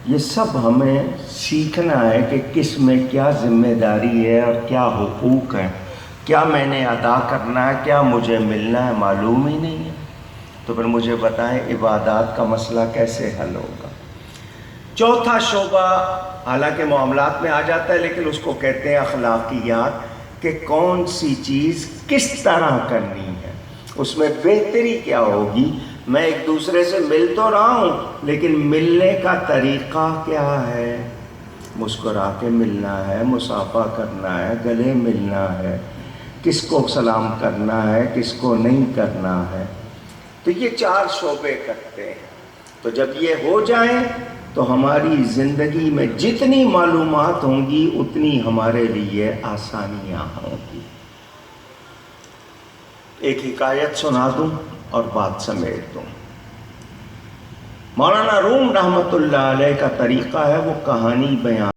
یہ سب ہمیں سیکھنا ہے کہ کس میں کیا ذمہ داری ہے اور کیا حقوق ہیں، کیا میں نے ادا کرنا ہے، کیا مجھے ملنا ہے، معلوم ہی نہیں ہے۔ تو پھر مجھے بتائیں عبادات کا مسئلہ کیسے حل ہوگا؟ چوتھا شعبہ حالانکہ معاملات میں آ جاتا ہے لیکن اس کو کہتے ہیں اخلاقیات، کہ کون سی چیز کس طرح کرنی ہے، اس میں بہتری کیا ہوگی۔ میں ایک دوسرے سے مل تو رہا ہوں لیکن ملنے کا طریقہ کیا ہے؟ مسکرا کے ملنا ہے، مصافحہ کرنا ہے، گلے ملنا ہے، کس کو سلام کرنا ہے، کس کو نہیں کرنا ہے۔ تو یہ 4 شعبے کرتے ہیں۔ تو جب یہ ہو جائیں تو ہماری زندگی میں جتنی معلومات ہوں گی اتنی ہمارے لیے آسانیاں ہوں گی۔ ایک حکایت سنا دوں اور بات سمیٹ دوں۔ مولانا روم رحمۃ اللہ علیہ کا طریقہ ہے وہ کہانی بیان